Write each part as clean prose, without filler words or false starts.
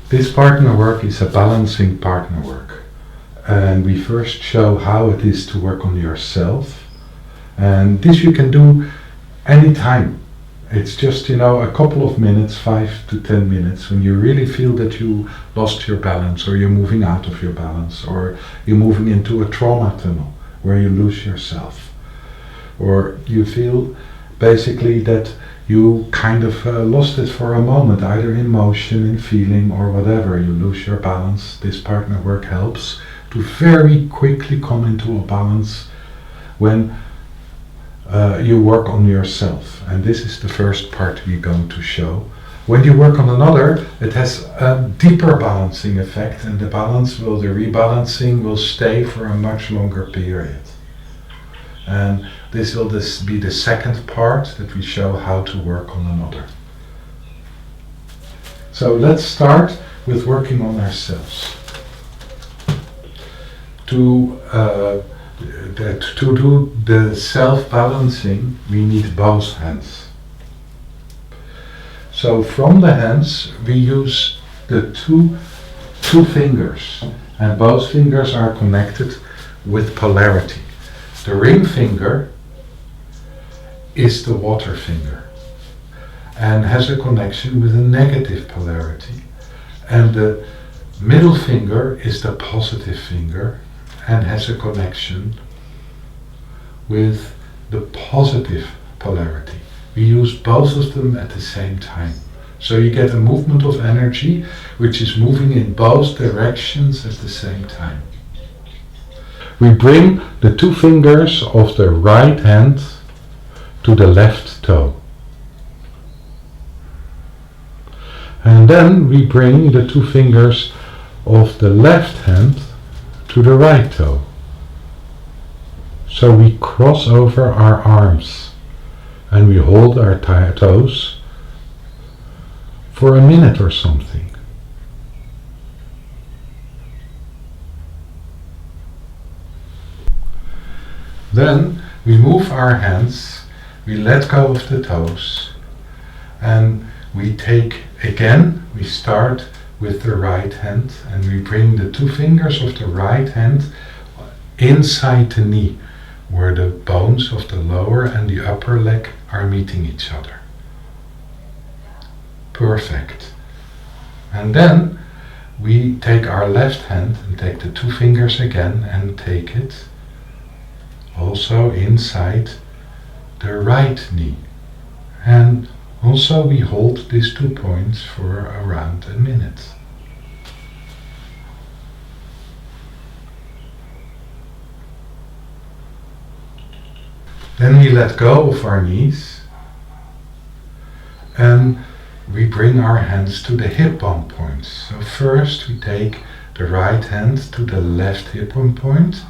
This partner work is a balancing partner work. And we first show how it is to work on yourself. And this you can do anytime. It's just, a couple of minutes, 5 to 10 minutes, when you really feel that you lost your balance, or you're moving out of your balance, or you're moving into a trauma tunnel where you lose yourself. Or you feel basically that you kind of lost it for a moment, either in motion, in feeling, or whatever. You lose your balance. This partner work helps to very quickly come into a balance when you work on yourself. And this is the first part we're going to show. When you work on another, it has a deeper balancing effect, and the rebalancing will stay for a much longer period. And this will be the second part that we show how to work on another. So let's start with working on ourselves. To do the self-balancing, we need both hands. So from the hands, we use the two fingers, and both fingers are connected with polarity. The ring finger is the water finger and has a connection with a negative polarity, and the middle finger is the positive finger and has a connection with the positive polarity. We use both of them at the same time. So you get a movement of energy which is moving in both directions at the same time. We bring the two fingers of the right hand to the left toe. And then we bring the two fingers of the left hand to the right toe. So we cross over our arms and we hold our toes for a minute or something. Then we move our hands, we let go of the toes, and we start with the right hand, and we bring the two fingers of the right hand inside the knee, where the bones of the lower and the upper leg are meeting each other. Perfect. And then we take our left hand and take the two fingers again and take it also inside the right knee. And also we hold these 2 points for around a minute. Then we let go of our knees and we bring our hands to the hip bone points. So first we take the right hand to the left hip bone point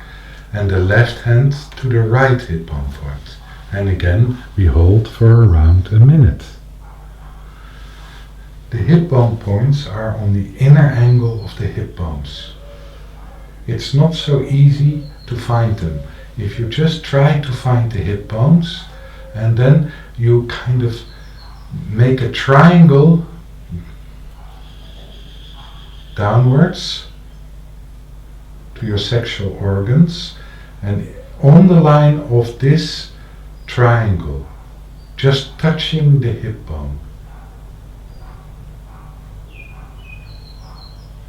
and the left hand to the right hip bone point. And again we hold for around a minute. The hip bone points are on the inner angle of the hip bones. It's not so easy to find them. If you just try to find the hip bones and then you kind of make a triangle downwards to your sexual organs, and on the line of this triangle, just touching the hip bone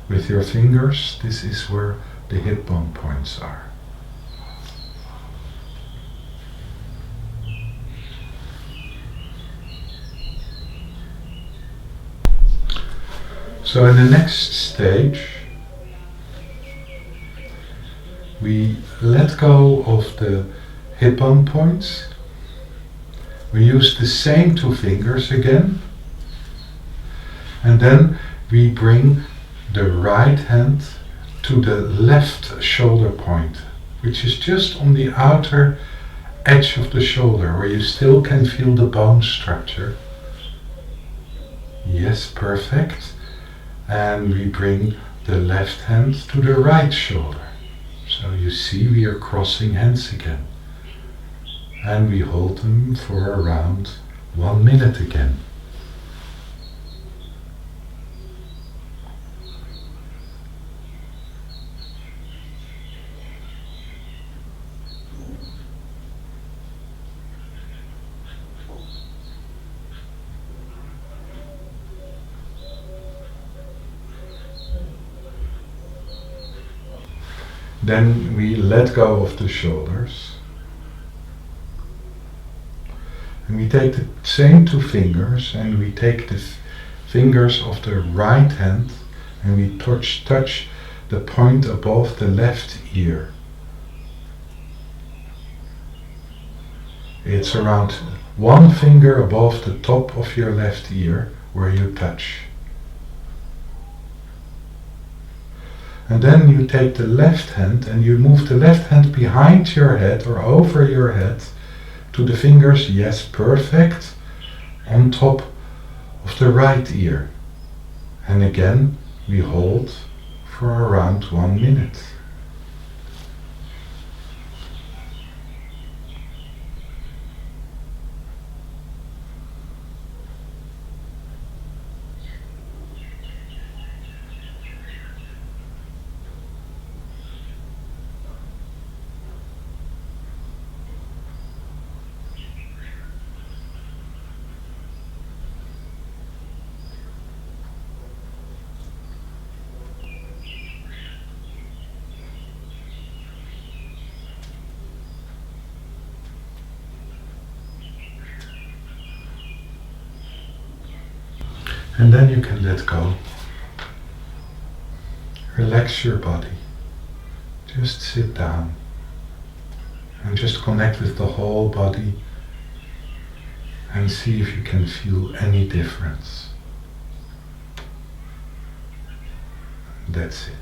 with your fingers, this is where the hip bone points are. So in the next stage, we let go of the hip bone points. We use the same two fingers again, and then we bring the right hand to the left shoulder point, which is just on the outer edge of the shoulder, where you still can feel the bone structure. Yes, perfect. And we bring the left hand to the right shoulder. So you see we are crossing hands again. And we hold them for around 1 minute again. Then we let go of the shoulders. And we take the same two fingers and we take the fingers of the right hand and we touch the point above the left ear. It's around one finger above the top of your left ear where you touch. And then you take the left hand and you move the left hand behind your head or over your head to the fingers, yes, perfect, on top of the right ear. And again, we hold for around 1 minute. And then you can let go. Relax your body. Just sit down and just connect with the whole body and see if you can feel any difference. That's it.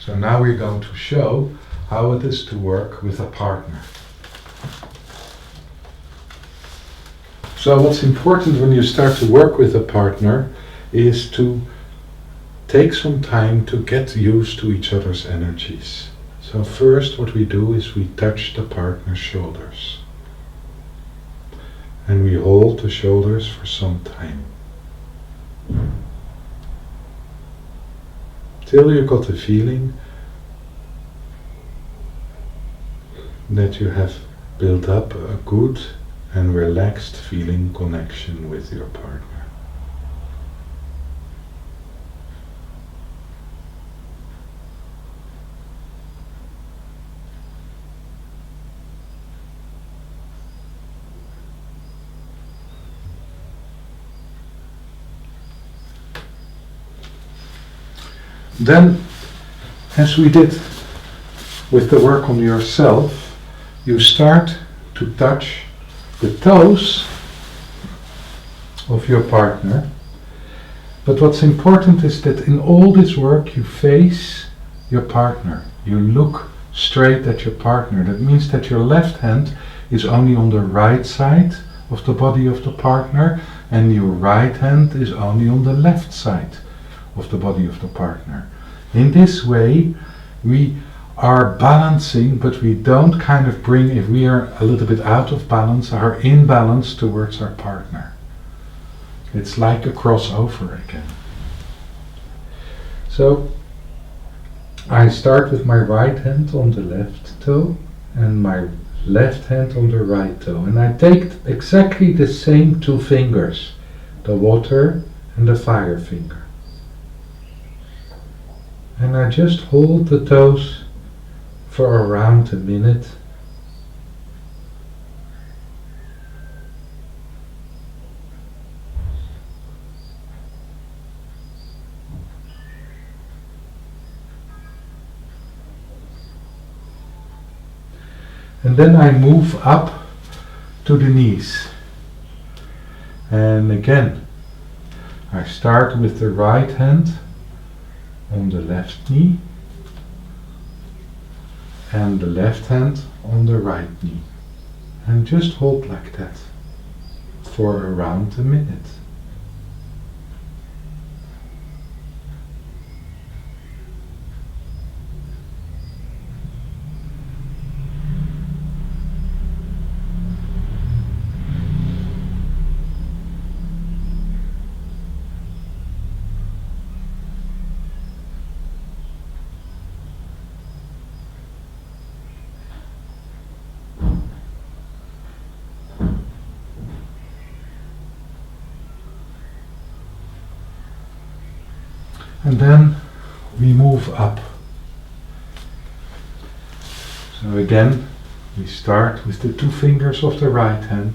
So now we're going to show how it is to work with a partner. So what's important when you start to work with a partner is to take some time to get used to each other's energies. So first what we do is we touch the partner's shoulders. And we hold the shoulders for some time. Till you got the feeling that you have built up a good and relaxed feeling connection with your partner. Then, as we did with the work on yourself, you start to touch the toes of your partner. But what's important is that in all this work you face your partner. You look straight at your partner. That means that your left hand is only on the right side of the body of the partner and your right hand is only on the left side of the body of the partner. In this way we are balancing, but we don't kind of bring, if we are a little bit out of balance, our imbalance towards our partner. It's like a crossover again. So I start with my right hand on the left toe and my left hand on the right toe, and I take exactly the same two fingers, the water and the fire finger. And I just hold the toes for around a minute. And then I move up to the knees. And again, I start with the right hand on the left knee and the left hand on the right knee, and just hold like that for around a minute. And then we move up. So again, we start with the 2 fingers of the right hand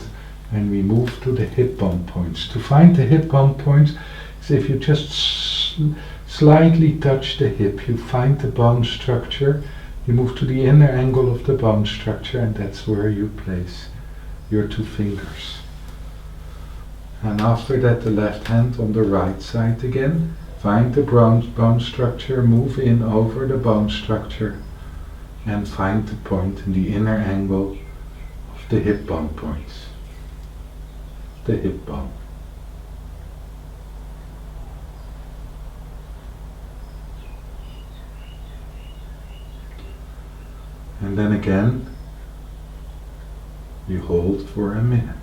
and we move to the hip bone points. To find the hip bone points is if you just slightly touch the hip, you find the bone structure, you move to the inner angle of the bone structure, and that's where you place your 2 fingers. And after that, the left hand on the right side again. Find the bone structure, move in over the bone structure, and find the point in the inner angle of the hip bone points. The hip bone. And then again, you hold for a minute.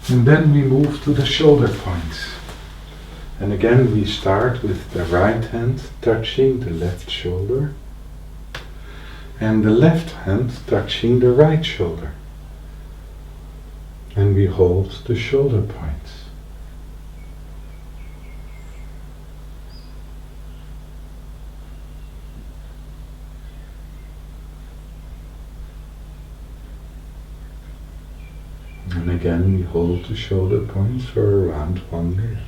And then we move to the shoulder points. And again we start with the right hand touching the left shoulder and the left hand touching the right shoulder. And we hold the shoulder points. And again we hold the shoulder points for around 1 minute.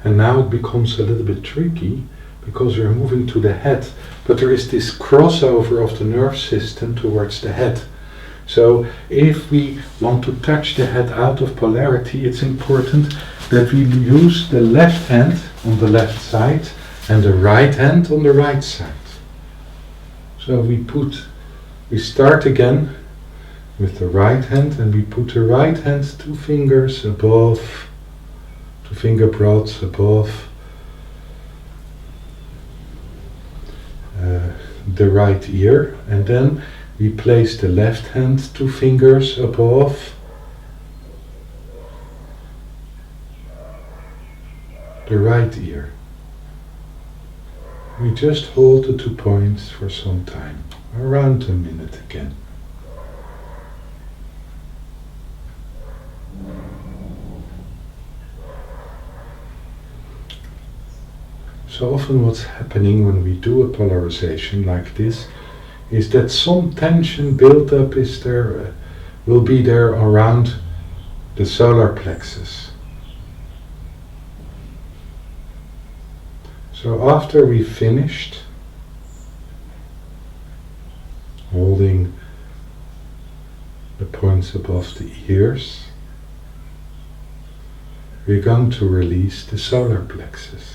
And now it becomes a little bit tricky because we're moving to the head, but there is this crossover of the nerve system towards the head. So if we want to touch the head out of polarity, it's important that we use the left hand on the left side and the right hand on the right side. So we start again with the right hand and we put the right hand 2 fingers above, 2 finger broads above the right ear, and then we place the left hand 2 fingers above the right ear. We just hold the 2 points for some time, around a minute again. So often what's happening when we do a polarization like this is that some tension build-up will be there around the solar plexus. So after we've finished holding the points above the ears, we're going to release the solar plexus.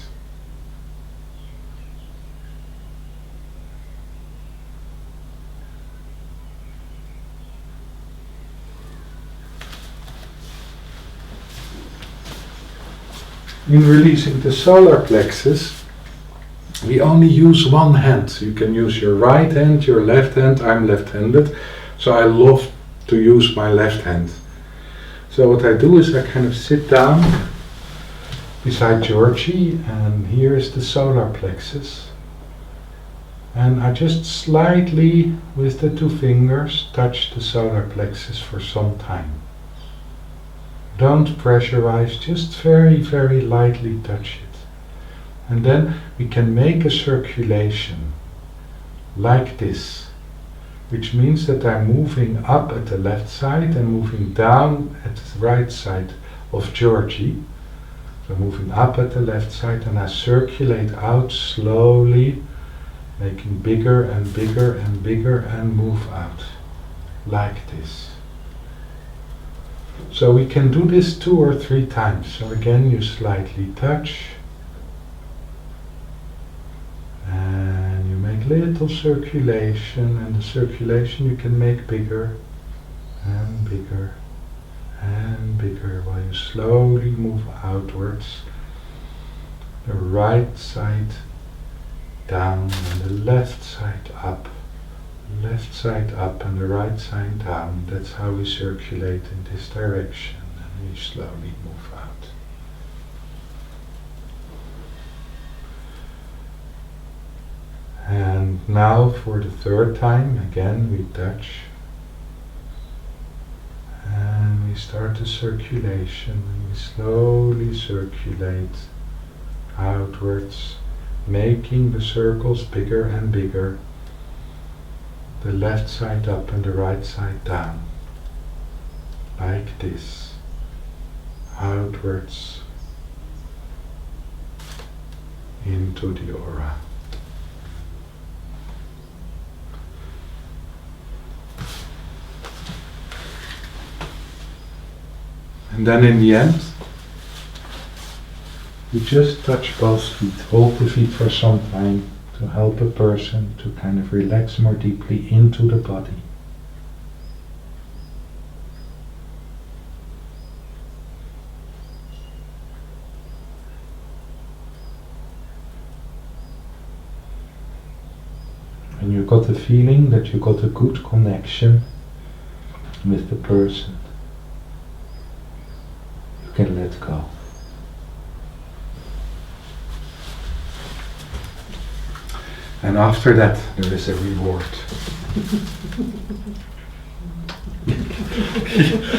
In releasing the solar plexus, we only use one hand. You can use your right hand, your left hand. I'm left-handed, so I love to use my left hand. So what I do is I kind of sit down beside Georgie, and here is the solar plexus. And I just slightly, with the 2 fingers, touch the solar plexus for some time. Don't pressurize, just very, very lightly touch it. And then we can make a circulation like this. which means that I'm moving up at the left side and moving down at the right side of Georgie. So moving up at the left side, and I circulate out slowly, making bigger and bigger and bigger, and move out like this. So we can do this 2 or 3 times. So again, you slightly touch and you make little circulation, and the circulation you can make bigger and bigger and bigger while you slowly move outwards. The right side down and the left side up and the right side down. That's how we circulate in this direction, and we slowly move out. And now for the 3rd time, again we touch and we start the circulation, and we slowly circulate outwards, making the circles bigger and bigger. The left side up and the right side down, like this, outwards into the aura. And then in the end, you just touch both feet, hold the feet for some time, to help a person to kind of relax more deeply into the body. And you got the feeling that you got a good connection with the person. You can let go. And after that, there is a reward.